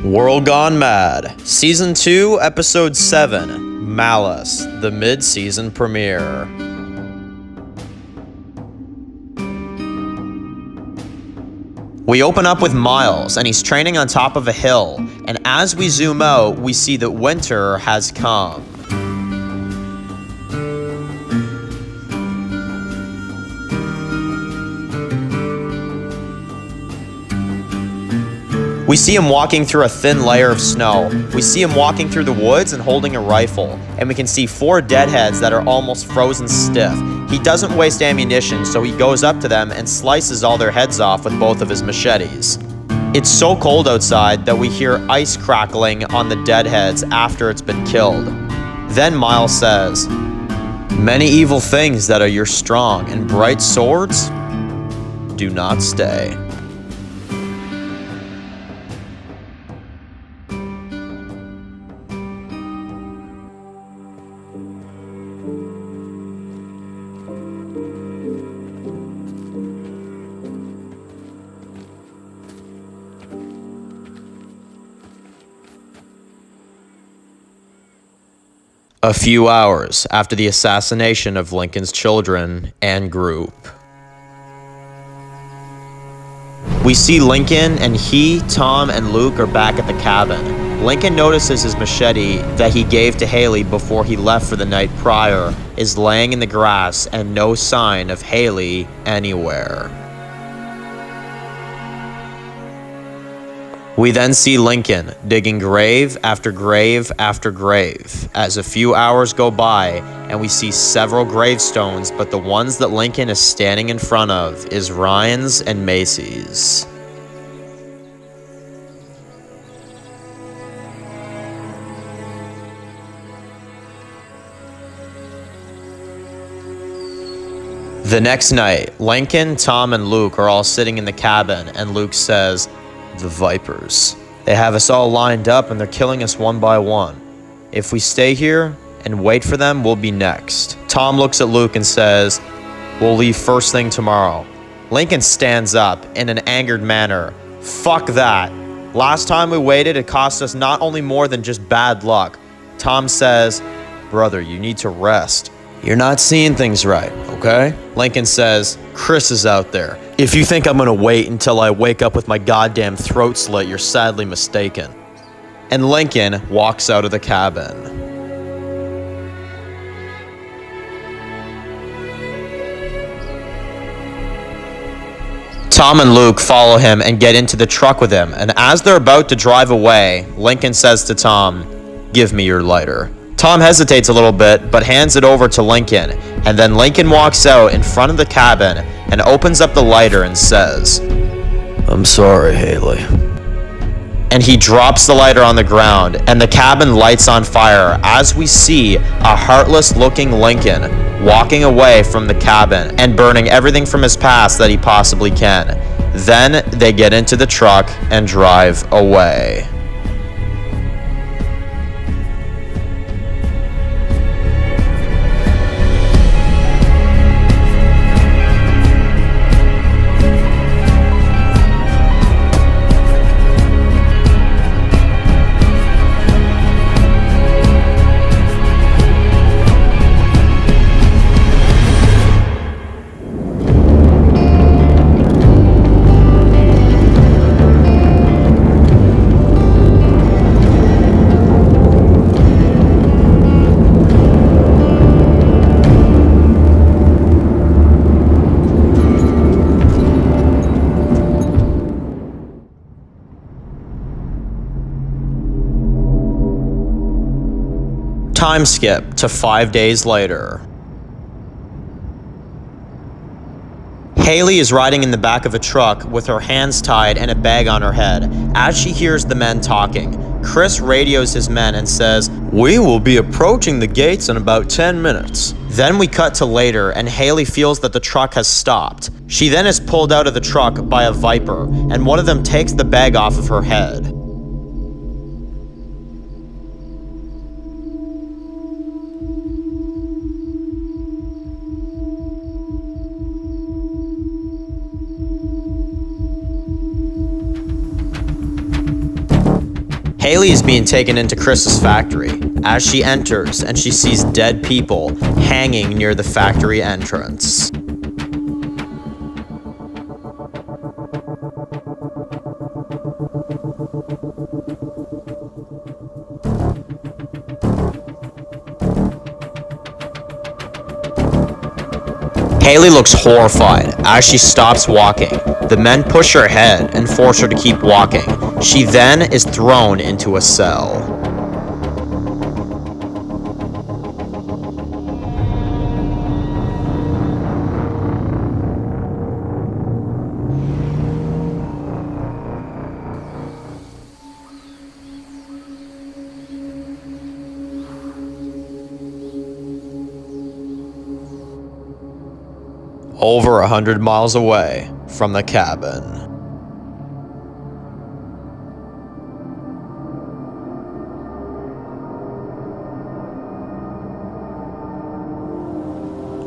World Gone Mad, Season 2, Episode 7, Malice, the mid-season premiere. We open up with Miles, and he's training on top of a hill, and as we zoom out, we see that winter has come. We see him walking through a thin layer of snow. We see him walking through the woods and holding a rifle, and we can see 4 deadheads that are almost frozen stiff. He doesn't waste ammunition, so he goes up to them and slices all their heads off with both of his machetes. It's so cold outside that we hear ice crackling on the deadheads after it's been killed. Then Miles says, "Many evil things that are your strong and bright swords do not stay." A few hours after the assassination of Lincoln's children and group. We see Lincoln and he, Tom, and Luke are back at the cabin. Lincoln notices his machete that he gave to Haley before he left for the night prior is laying in the grass and no sign of Haley anywhere. We then see Lincoln digging grave after grave after grave as a few hours go by and we see several gravestones, but the ones that Lincoln is standing in front of is Ryan's and Macy's. The next night, Lincoln, Tom, and Luke are all sitting in the cabin and Luke says, "The Vipers. They have us all lined up and they're killing us one by one. If we stay here and wait for them, we'll be next." Tom looks at Luke and says, "We'll leave first thing tomorrow." Lincoln stands up in an angered manner. "Fuck that. Last time we waited, it cost us not only more than just bad luck." Tom says, "Brother, you need to rest. You're not seeing things right, okay?" Lincoln says, "Chris is out there. If you think I'm gonna wait until I wake up with my goddamn throat slit, you're sadly mistaken." And Lincoln walks out of the cabin. Tom and Luke follow him and get into the truck with him, and as they're about to drive away, Lincoln says to Tom, "Give me your lighter." Tom hesitates a little bit, but hands it over to Lincoln, and then Lincoln walks out in front of the cabin and opens up the lighter and says, "I'm sorry, Haley." And he drops the lighter on the ground, and the cabin lights on fire as we see a heartless-looking Lincoln walking away from the cabin and burning everything from his past that he possibly can. Then they get into the truck and drive away. Time skip to 5 days later. Haley is riding in the back of a truck with her hands tied and a bag on her head as she hears the men talking. Chris radios his men and says, "We will be approaching the gates in about 10 minutes. Then we cut to later and Haley feels that the truck has stopped. She then is pulled out of the truck by a Viper and one of them takes the bag off of her head. Haley is being taken into Chris's factory. As she enters and she sees dead people hanging near the factory entrance. Haley looks horrified as she stops walking. The men push her ahead and force her to keep walking. She then is thrown into a cell. Over 100 miles away from the cabin.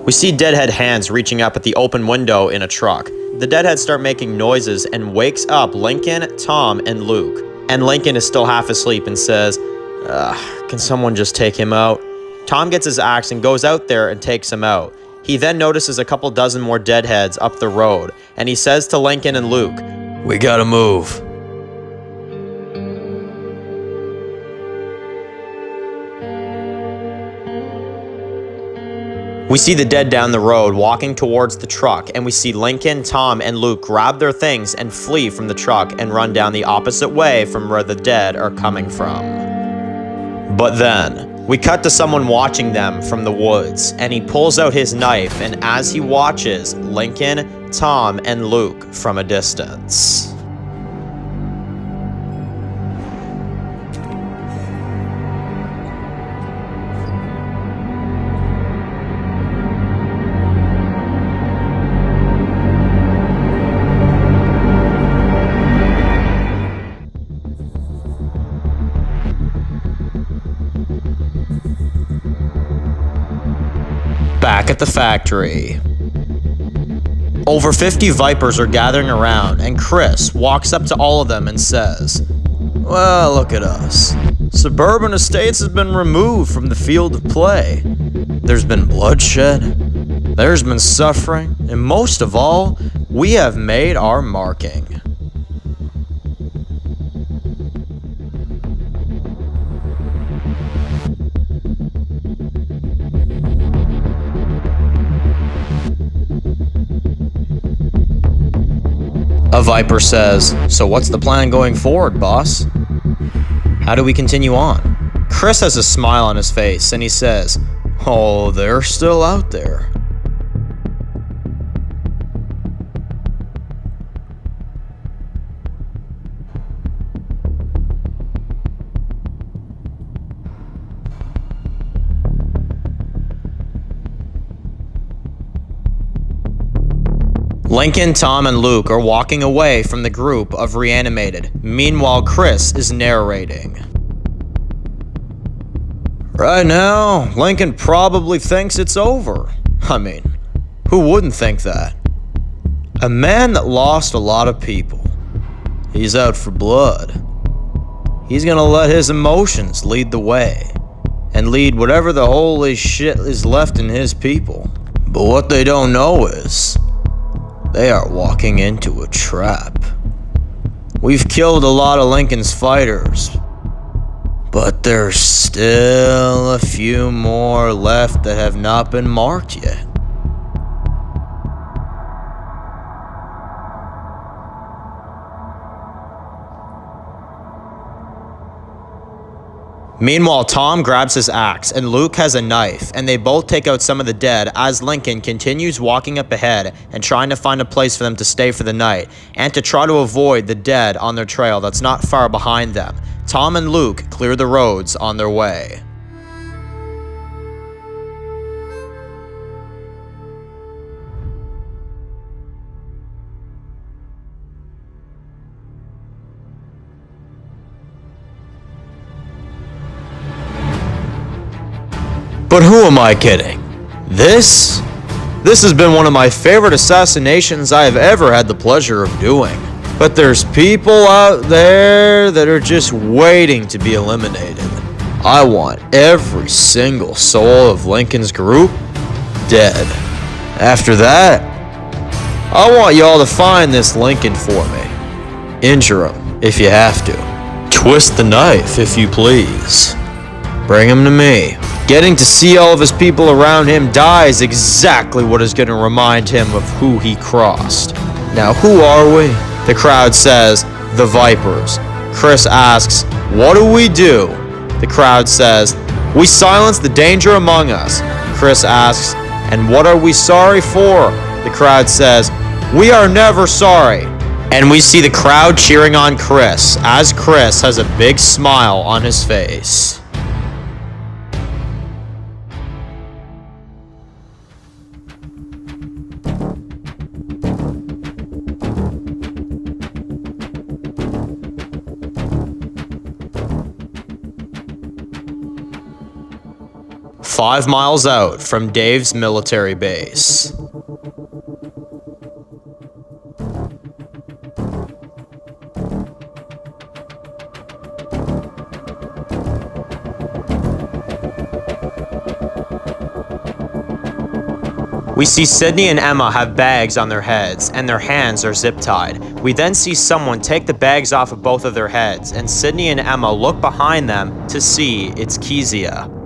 We see Deadhead hands reaching up at the open window in a truck. The Deadheads start making noises and wakes up Lincoln, Tom, and Luke. And Lincoln is still half asleep and says, can someone just take him out? Tom gets his axe and goes out there and takes him out. He then notices a couple dozen more Deadheads up the road, and he says to Lincoln and Luke, "We gotta move." We see the dead down the road walking towards the truck, and we see Lincoln, Tom, and Luke grab their things and flee from the truck and run down the opposite way from where the dead are coming from. But then, we cut to someone watching them from the woods, and he pulls out his knife, and as he watches Lincoln, Tom, and Luke from a distance. Back at the factory. Over 50 Vipers are gathering around, and Chris walks up to all of them and says, "Well, look at us. Suburban Estates has been removed from the field of play. There's been bloodshed, there's been suffering, and most of all, we have made our marking." A Viper says, "So what's the plan going forward, boss? How do we continue on?" Chris has a smile on his face and he says, "Oh, they're still out there." Lincoln, Tom, and Luke are walking away from the group of reanimated. Meanwhile, Chris is narrating. "Right now, Lincoln probably thinks it's over. I mean, who wouldn't think that? A man that lost a lot of people. He's out for blood. He's gonna let his emotions lead the way, and lead whatever the holy shit is left in his people. But what they don't know is, they are walking into a trap. We've killed a lot of Lincoln's fighters, but there's still a few more left that have not been marked yet. Meanwhile, Tom grabs his axe and Luke has a knife, and they both take out some of the dead as Lincoln continues walking up ahead and trying to find a place for them to stay for the night and to try to avoid the dead on their trail that's not far behind them. Tom and Luke clear the roads on their way. But who am I kidding? This has been one of my favorite assassinations I have ever had the pleasure of doing. But there's people out there that are just waiting to be eliminated. I want every single soul of Lincoln's group dead. After that, I want y'all to find this Lincoln for me. Injure him if you have to. Twist the knife if you please. Bring him to me. Getting to see all of his people around him die is exactly what is going to remind him of who he crossed. Now, who are we? The crowd says, the Vipers. Chris asks, what do we do? The crowd says, we silence the danger among us. Chris asks, and what are we sorry for? The crowd says, we are never sorry. And we see the crowd cheering on Chris as Chris has a big smile on his face. Five miles out from Dave's military base. We see Sydney and Emma have bags on their heads, and their hands are zip-tied. We then see someone take the bags off of both of their heads, and Sydney and Emma look behind them to see it's Keysia.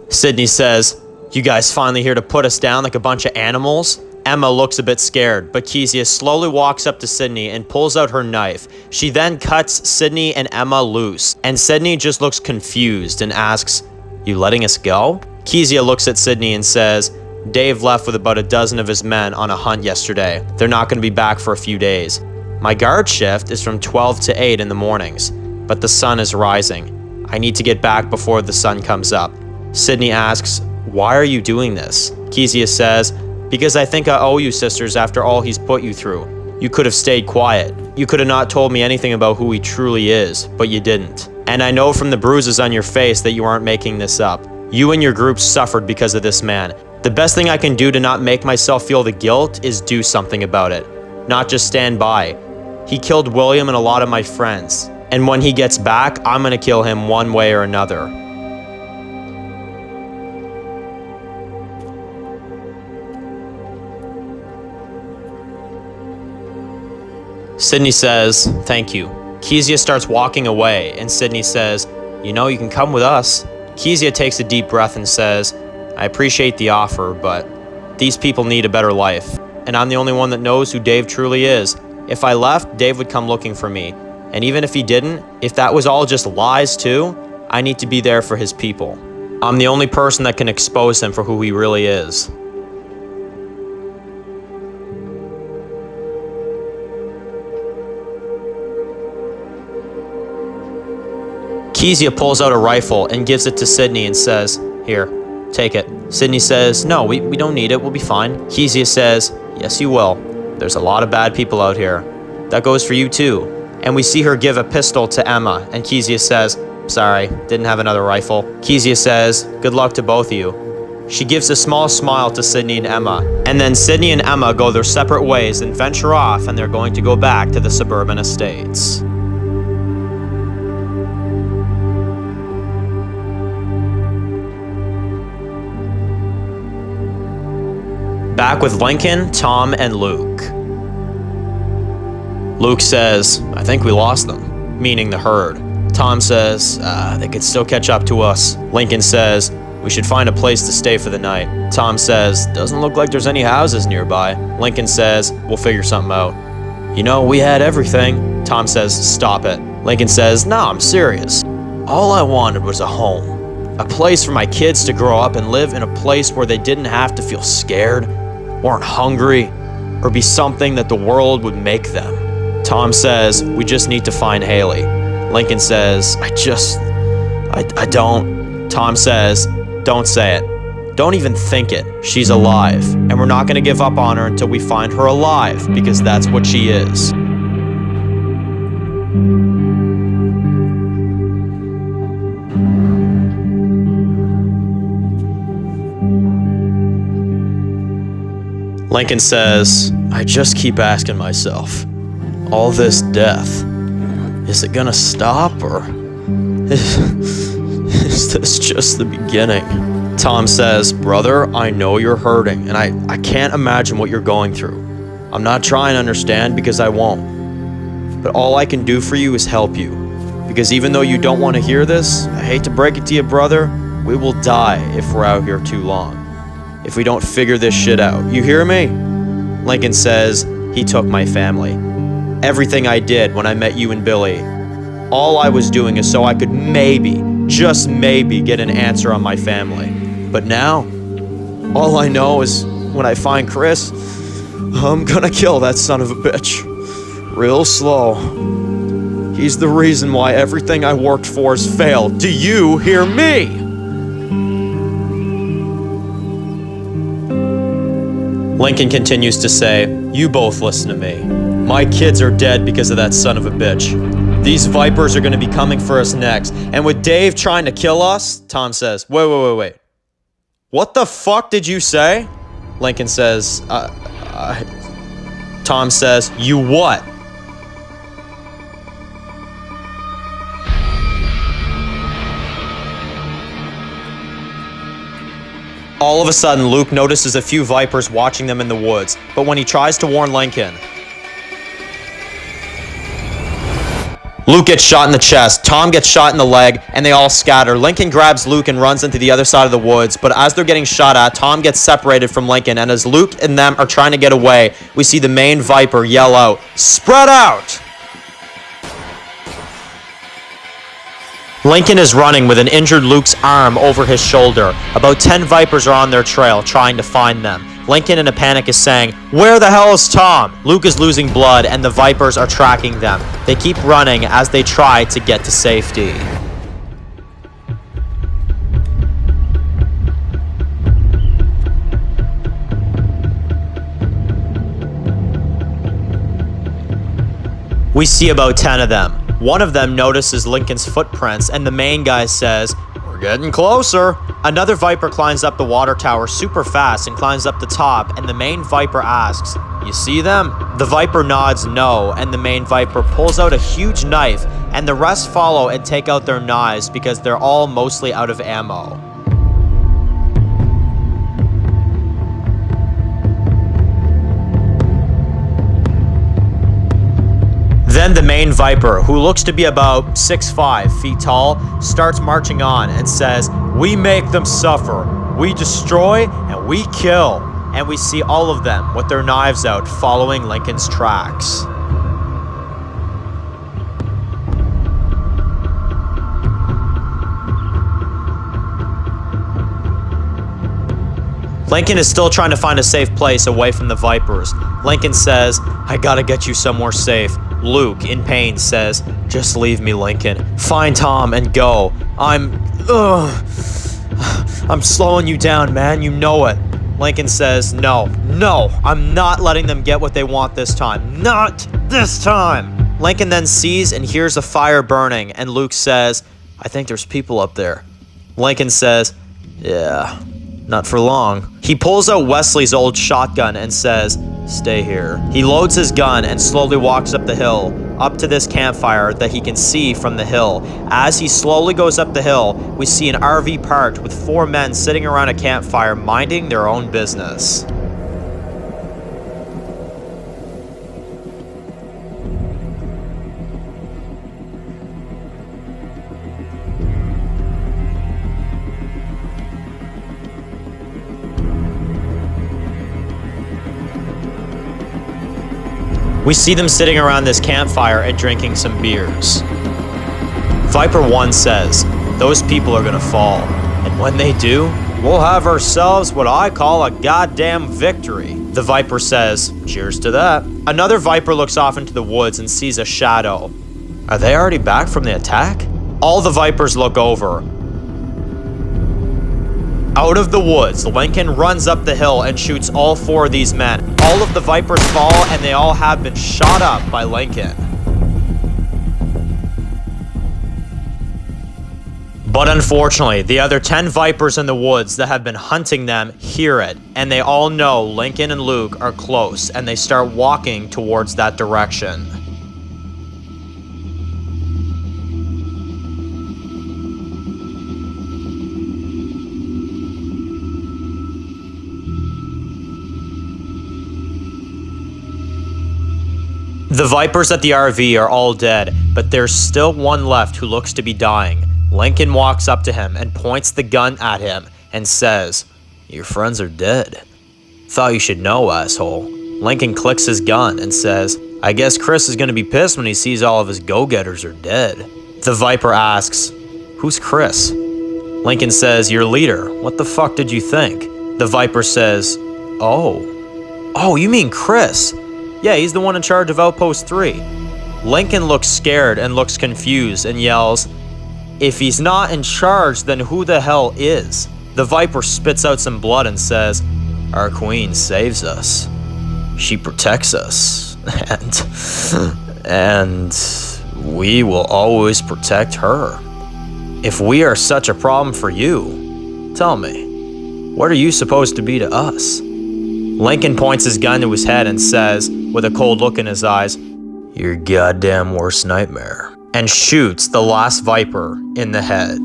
Sydney says, you guys finally here to put us down like a bunch of animals? Emma looks a bit scared, but Keysia slowly walks up to Sydney and pulls out her knife. She then cuts Sydney and Emma loose, and Sydney just looks confused and asks, you letting us go? Keysia looks at Sydney and says, Dave left with about a dozen of his men on a hunt yesterday. They're not going to be back for a few days. My guard shift is from 12 to 8 in the mornings, but the sun is rising. I need to get back before the sun comes up. Sydney asks, why are you doing this? Keysia says, because I think I owe you, sisters, after all he's put you through. You could have stayed quiet. You could have not told me anything about who he truly is, but you didn't. And I know from the bruises on your face that you aren't making this up. You and your group suffered because of this man. The best thing I can do to not make myself feel the guilt is do something about it, not just stand by. He killed William and a lot of my friends, and when he gets back, I'm gonna kill him one way or another. Sydney says, thank you. Keysia starts walking away, and Sydney says, you know, you can come with us. Keysia takes a deep breath and says, I appreciate the offer, but these people need a better life, and I'm the only one that knows who Dave truly is. If I left, Dave would come looking for me, and even if he didn't, if that was all just lies too, I need to be there for his people. I'm the only person that can expose him for who he really is. Keysia pulls out a rifle and gives it to Sydney and says, here, take it. Sydney says, no, we don't need it, we'll be fine. Keysia says, yes you will. There's a lot of bad people out here. That goes for you too. And we see her give a pistol to Emma, and Keysia says, sorry, didn't have another rifle. Keysia says, good luck to both of you. She gives a small smile to Sydney and Emma, and then Sydney and Emma go their separate ways and venture off, and they're going to go back to the suburban estates. Back with Lincoln, Tom, and Luke. Luke says, I think we lost them, meaning the herd. Tom says, they could still catch up to us. Lincoln says, we should find a place to stay for the night. Tom says, doesn't look like there's any houses nearby. Lincoln says, we'll figure something out. You know, we had everything. Tom says, stop it. Lincoln says, no, I'm serious. All I wanted was a home. A place for my kids to grow up and live in a place where they didn't have to feel scared, weren't hungry, or be something that the world would make them. Tom says, we just need to find Haley. Lincoln says, I don't. Tom says, don't say it. Don't even think it. She's alive. And we're not gonna give up on her until we find her alive, because that's what she is. Lincoln says, I just keep asking myself, all this death, is it gonna stop, or is this just the beginning? Tom says, brother, I know you're hurting, and I can't imagine what you're going through. I'm not trying to understand because I won't. But all I can do for you is help you. Because even though you don't want to hear this, I hate to break it to you, brother, we will die if we're out here too long. If we don't figure this shit out. You hear me? Lincoln says, he took my family. Everything I did when I met you and Billy. All I was doing is so I could maybe, just maybe, get an answer on my family. But now, all I know is when I find Chris, I'm gonna kill that son of a bitch. Real slow. He's the reason why everything I worked for has failed. Do you hear me? Lincoln continues to say, you both listen to me. My kids are dead because of that son of a bitch. These vipers are gonna be coming for us next. And with Dave trying to kill us, Tom says, wait. What the fuck did you say? Lincoln says, Tom says, you what? All of a sudden, Luke notices a few vipers watching them in the woods, but when he tries to warn Lincoln, Luke gets shot in the chest, Tom gets shot in the leg, and they all scatter. Lincoln grabs Luke and runs into the other side of the woods, but as they're getting shot at, Tom gets separated from Lincoln, and as Luke and them are trying to get away, we see the main viper yell out, "Spread out!" Lincoln is running with an injured Luke's arm over his shoulder. About 10 vipers are on their trail, trying to find them. Lincoln in a panic is saying, "Where the hell is Tom?" Luke is losing blood, and the vipers are tracking them. They keep running as they try to get to safety. We see about 10 of them. One of them notices Lincoln's footprints, and the main guy says, "We're getting closer." Another viper climbs up the water tower super fast and climbs up the top, and the main viper asks, "You see them?" The viper nods no, and the main viper pulls out a huge knife, and the rest follow and take out their knives because they're all mostly out of ammo. Then the main viper, who looks to be about 6'5" feet tall, starts marching on and says, "We make them suffer, we destroy, and we kill." And we see all of them with their knives out following Lincoln's tracks. Lincoln is still trying to find a safe place away from the vipers. Lincoln says, "I gotta get you somewhere safe." Luke, in pain, says, "Just leave me, Lincoln. Find Tom and go. I'm slowing you down, man. You know it." Lincoln says, No, I'm not letting them get what they want this time. Not this time." Lincoln then sees and hears a fire burning, and Luke says, "I think there's people up there." Lincoln says, "Yeah, not for long." He pulls out Wesley's old shotgun and says, "Stay here." He loads his gun and slowly walks up the hill, up to this campfire that he can see from the hill. As he slowly goes up the hill, we see an RV parked with 4 men sitting around a campfire minding their own business. We see them sitting around this campfire and drinking some beers. Viper 1 says, "Those people are gonna fall, and when they do, we'll have ourselves what I call a goddamn victory." The Viper says, "Cheers to that." Another Viper looks off into the woods and sees a shadow. Are they already back from the attack? All the Vipers look over. Out of the woods, Lincoln runs up the hill and shoots all 4 of these men. All of the Vipers fall, and they all have been shot up by Lincoln. But unfortunately, the other 10 Vipers in the woods that have been hunting them hear it, and they all know Lincoln and Luke are close, and they start walking towards that direction. The Vipers at the RV are all dead, but there's still one left who looks to be dying. Lincoln walks up to him and points the gun at him and says, "Your friends are dead. Thought you should know, asshole." Lincoln clicks his gun and says, "I guess Chris is gonna be pissed when he sees all of his go-getters are dead." The Viper asks, "Who's Chris?" Lincoln says, "Your leader. What the fuck did you think?" The Viper says, Oh, you mean Chris? Yeah, he's the one in charge of Outpost 3. Lincoln looks scared and looks confused and yells, "If he's not in charge, then who the hell is?" The Viper spits out some blood and says, "Our queen saves us. She protects us. And we will always protect her. If we are such a problem for you, tell me, what are you supposed to be to us?" Lincoln points his gun to his head and says, with a cold look in his eyes, "Your goddamn worst nightmare," and shoots the last Viper in the head.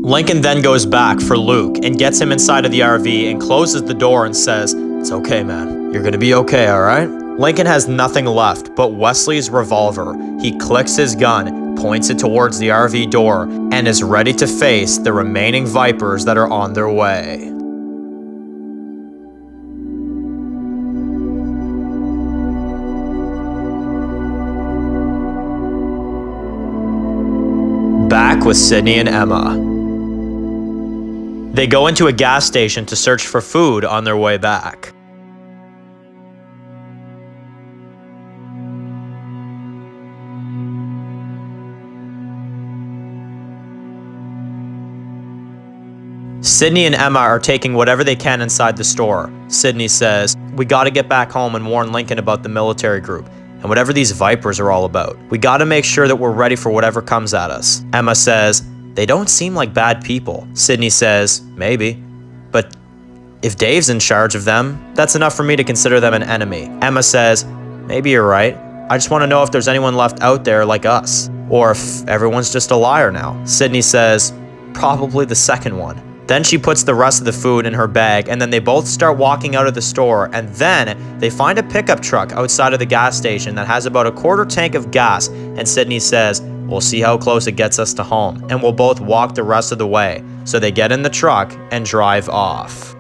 Lincoln then goes back for Luke and gets him inside of the RV and closes the door and says, "It's okay, man. You're gonna be okay, alright?" Lincoln has nothing left but Wesley's revolver. He clicks his gun, points it towards the RV door, and is ready to face the remaining Vipers that are on their way. Back with Sydney and Emma. They go into a gas station to search for food on their way back. Sydney and Emma are taking whatever they can inside the store. Sydney says, "We gotta get back home and warn Lincoln about the military group and whatever these Vipers are all about. We gotta make sure that we're ready for whatever comes at us." Emma says, "They don't seem like bad people." Sydney says, "Maybe. But if Dave's in charge of them, that's enough for me to consider them an enemy." Emma says, "Maybe you're right. I just want to know if there's anyone left out there like us, or if everyone's just a liar now." Sydney says, "Probably the second one." Then she puts the rest of the food in her bag, and then they both start walking out of the store, and then they find a pickup truck outside of the gas station that has about a quarter tank of gas, and Sydney says, "We'll see how close it gets us to home, and we'll both walk the rest of the way." So they get in the truck and drive off.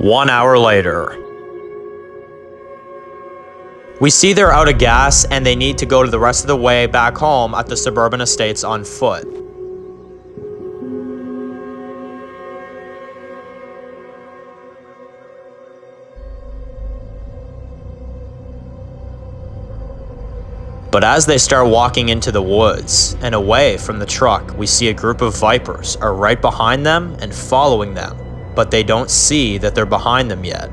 One hour later. We see they're out of gas and they need to go to the rest of the way back home at the suburban estates on foot. But as they start walking into the woods and away from the truck, we see a group of Vipers are right behind them and following them, but they don't see that they're behind them yet.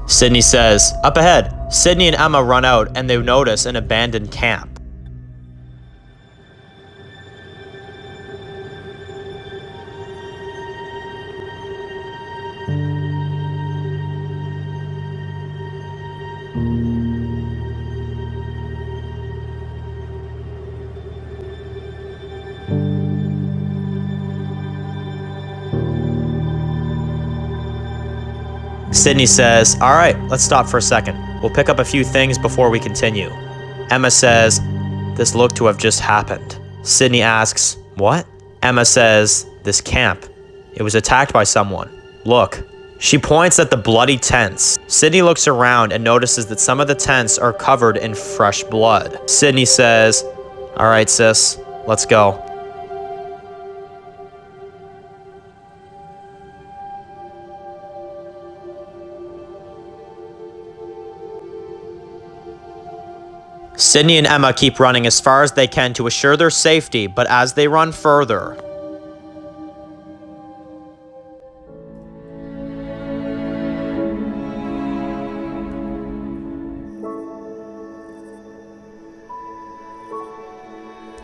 Sydney says, "Up ahead." Sydney and Emma run out and they notice an abandoned camp. Sydney says, all right, let's stop for a second. We'll pick up a few things before we continue. Emma says, this looked to have just happened. Sydney asks, what? Emma says, this camp. It was attacked by someone. Look. She points at the bloody tents. Sydney looks around and notices that some of the tents are covered in fresh blood. Sydney says, all right, sis, let's go. Sydney and Emma keep running as far as they can to assure their safety, but as they run further,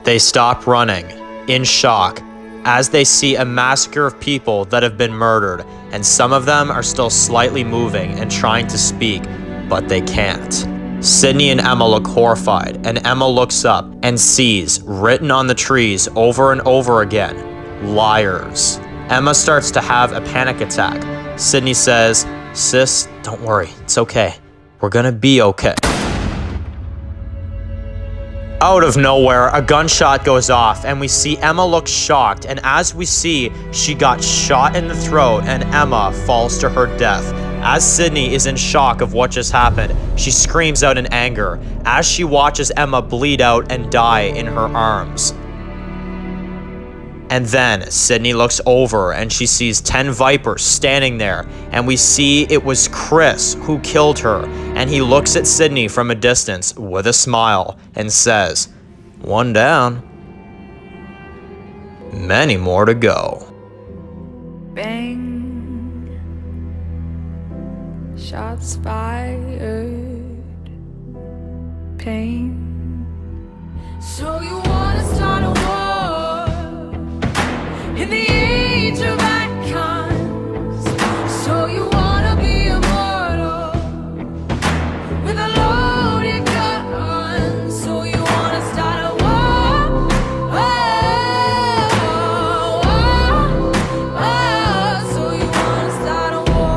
they stop running, in shock, as they see a massacre of people that have been murdered, and some of them are still slightly moving and trying to speak, but they can't. Sydney and Emma look horrified, and Emma looks up and sees, written on the trees over and over again, liars. Emma starts to have a panic attack. Sydney says, sis, don't worry, it's okay. We're gonna be okay. Out of nowhere, a gunshot goes off, and we see Emma look shocked, and as we see, she got shot in the throat, and Emma falls to her death. As Sydney is in shock of what just happened, she screams out in anger as she watches Emma bleed out and die in her arms. And then Sydney looks over and she sees 10 vipers standing there, and we see it was Chris who killed her, and he looks at Sydney from a distance with a smile and says, one down, many more to go. Bang. Shots fired, pain. So you wanna start a war in the age of icons. So you wanna be immortal with a loaded gun. So you wanna start a war. So you wanna start a war.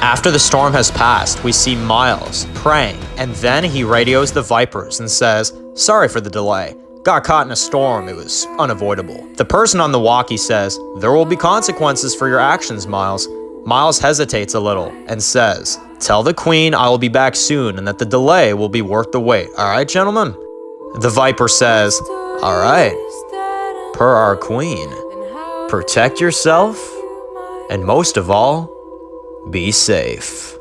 After the storm has passed, we see Miles praying, and then he radios the Vipers and says, sorry for the delay. Got caught in a storm, it was unavoidable. The person on the walkie says, there will be consequences for your actions, Miles. Miles hesitates a little and says, tell the Queen I will be back soon and that the delay will be worth the wait. All right, gentlemen? The Viper says, all right, per our Queen. Protect yourself, and most of all, be safe.